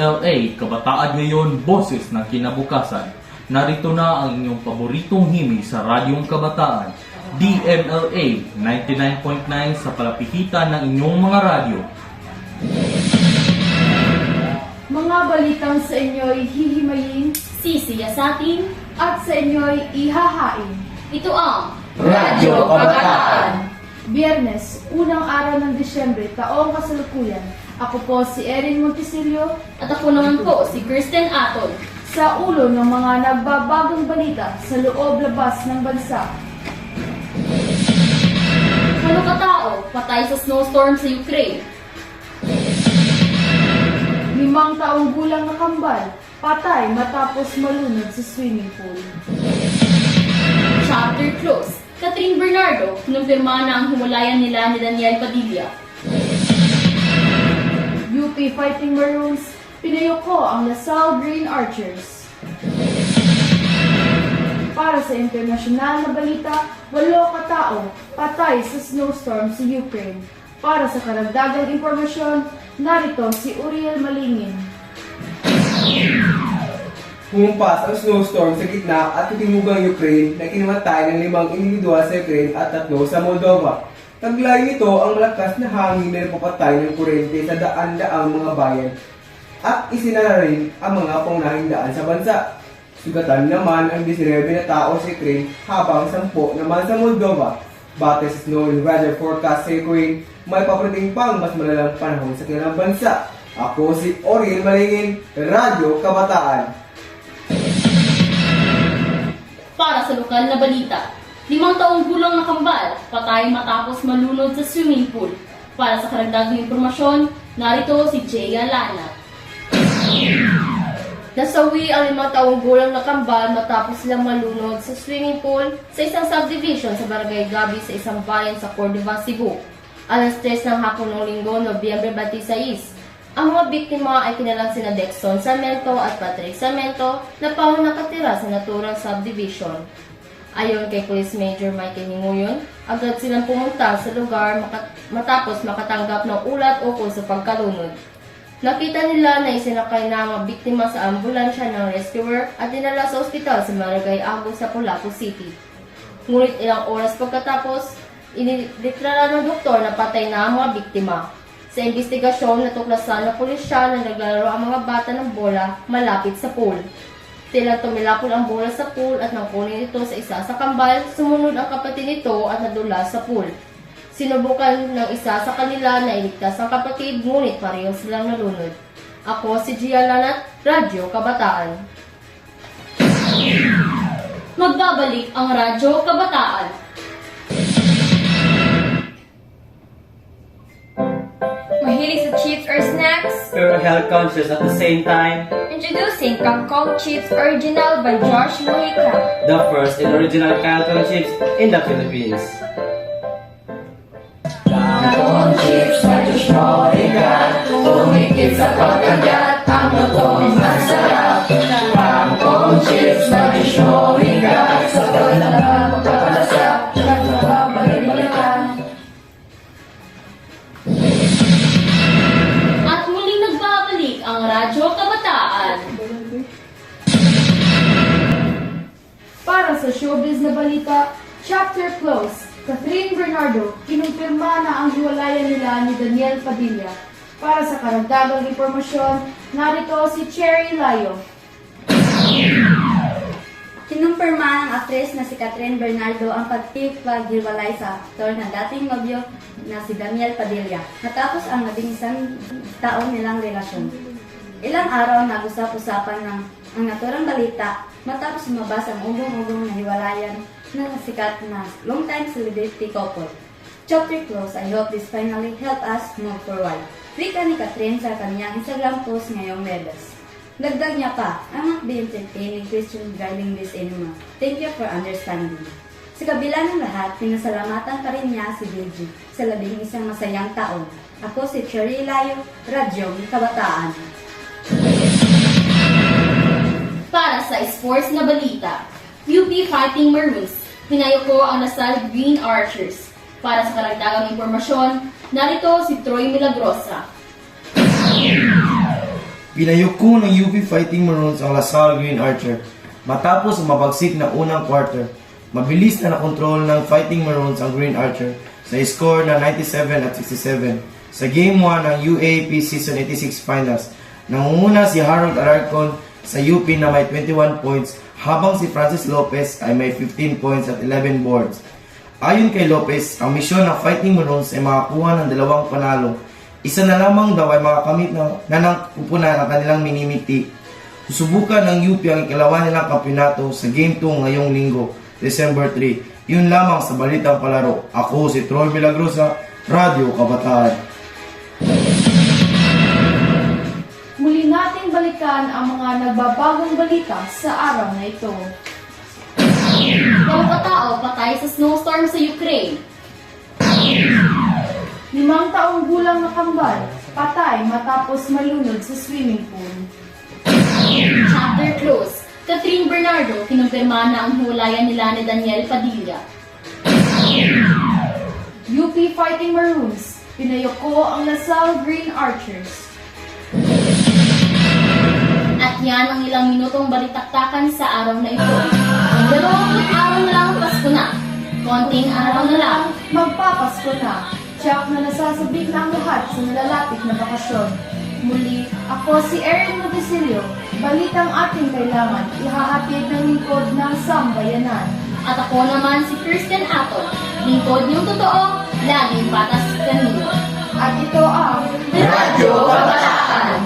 DMLA, Kabataan Ngayon, Boses ng Kinabukasan. Narito na ang inyong paboritong himig sa Radyong Kabataan, DMLA 99.9 sa palapihitan ng inyong mga radyo. Mga balitang sa inyo'y hihimayin, sisiyasatin, at sa inyo'y ihahain. ito ang Radyo Kabataan. Biyernes, unang araw ng Disyembre, taong kasalukuyan. Ako po si Erin Montesilio, At ako naman po si Kristen Aton. sa ulo ng mga nagbabagong balita sa loob-labas ng bansa. Ano katao, patay sa snowstorm sa Ukraine. 5 taong gulang na kambal, patay matapos malunod sa swimming pool. Chapter close. Catherine Bernardo, kinumpirma na ang himulayan nila ni Daniel Padilla. UP Fighting Maroons, pinayoko ang LaSalle Green Archers. Para sa internasyonal na balita, 8 katao patay sa snowstorm sa Ukraine. Para sa karagdagang impormasyon, narito si Uriel Malingin. Humumpas ang snowstorm sa gitna at katimugang Ukraine na kinamatay ng 5 individual sa Ukraine at 3 sa Moldova. Taglay nito ang malakas na hangin na nagpapatay ng kuryente sa daan-daang mga bayan at isinara rin ang mga pangunahing daan sa bansa. Sugatan naman ang 19 na tao sa Ukraine habang 10 naman sa Moldova. Batay sa snow and weather forecast sa Ukraine, may paparating pang mas malalang panahon sa kanilang bansa. Ako si Oriel Malingin, Radyo Kabataan. Para sa lokal na balita, 5 taong gulang na kambal, patay matapos malunod sa swimming pool. Para sa karagdagang impormasyon, narito si Jaya Lana. Nasawi ang 5 taong gulang na kambal matapos silang malunod sa swimming pool sa isang subdivision sa Barangay Gabi sa isang bayan sa Cordova, Cebu. Alas 3 ng hapon ng linggo, Nobyembre 26. Ang mga biktima ay kinalang sina Dexon Sarmento at Patrick Sarmento na paano nakatira sa naturang subdivision. Ayon kay Police Major Michael Hinguyon, agad silang pumunta sa lugar matapos makatanggap ng ulat ukol sa pagkalunod. Nakita nila na isinakay na ang biktima sa ambulansya ng rescuer at dinala sa ospital sa Barangay Agos sa Pulaco City. Ngunit ilang oras pagkatapos, inideklara ng doktor na patay na ang mga biktima. Sa investigasyon, natuklasan ng pulisya na naglalaro ang mga bata ng bola malapit sa pool. Tila tumilapol ang bola sa pool at nang kunin ito sa isa sa kambal, sumunod ang kapatid nito at nadulas sa pool. Sinubukan ng isa sa kanila na iligtas ang kapatid, ngunit pareho silang nalunod. Ako si Gia Lanat, Radyo Kabataan. Magbabalik ang Radyo Kabataan. Mahilig sa chips or snacks? Pero health conscious at the same time, Introducing Kangkong Chips Original by Josh Mojica. the first and original Canton chips in the Philippines. Kangkong chips na Diyos mo ikat, tumikit sa pagkagat, ang lutong masarap. Kangkong chips na Diyos mo ikat, sa paglalang magpapalasap, nagbabalik-balikan. At muling nagbabalik ang Radyo Kabataan. Para sa showbiz na balita, chapter close. Catherine Bernardo, kinumpirma na ang hiwalayan nila ni Daniel Padilla. Para sa karagdagang impormasyon, narito si Cherry Layo. Kinumpirma ng aktres na si Catherine Bernardo ang paghiwalay sa aktor na dating nobyo na si Daniel Padilla matapos ang naging 1 taon nilang relasyon. Ilang araw nag-usap-usapan ng ang naturang balita matapos lumabas ang ugong-ugong na hiwalayan ng sikat na long-time celebrity couple. Chapter close, I hope this finally help us move forward. Trika ni Catherine sa kanyang Instagram post ngayong Webes. Dagdag niya pa, I'm not being entertaining Christian driving this anymore. Thank you for understanding. Sa kabila ng lahat, pinasalamatan pa rin niya si Bilgy sa 11 masayang taon. Ako si Cherry Layo, Radyo Kabataan. Para sa sports na balita, UP Fighting Maroons, pinayoko ang LaSalle Green Archers. Para sa karagdagang impormasyon, narito si Troy Milagrosa. Pinayuko ng UP Fighting Maroons ang LaSalle Green Archer. Matapos ang mabagsik na unang quarter, mabilis na nakontrol ng Fighting Maroons ang Green Archer sa score na 97 at 67 sa Game 1 ng UAAP Season 86 Finals. Nangunguna si Harold Alarcon sa UP na may 21 points habang si Francis Lopez ay may 15 points at 11 boards. Ayon kay Lopez, ang misyon ng Fighting Maroons ay makakuha ng 2 panalo. Isa na lamang daw ay makakamit na nangpupunan ang kanilang minimiti. Susubukan ng UP ang ikalawa nilang kampyonato sa Game 2 ngayong linggo, December 3. Yun lamang sa Balitang Palaro. Ako si Troy Milagrosa, Radio Kabataan. Muli nating balikan ang mga nagbabagong balita sa araw na ito. Dalawang katao patay sa snowstorm sa Ukraine. 5 taong gulang na kambal, patay matapos malunod sa swimming pool. Chapter close. Catherine Bernardo, kinumpirma na ang hiwalayan nila ni Daniel Padilla. UP Fighting Maroons, pinayoko ang LaSalle Green Archers. At yan ang ilang minutong balitaktakan sa araw na ito. 2 araw na lang Pasko na. Konting araw na lang. Magpapasko na. Tiyak na nasasabik na ang lahat sa nalalapit na bakasyon. Muli, ako si Erin Montecillo. Balitang ating kailangan, ihahatid ng lingkod ng sambayanan. At ako naman si Kristen Aton. Lingkod niyong totoo, laging patas kanino. At ito ang Radyo Kabataan.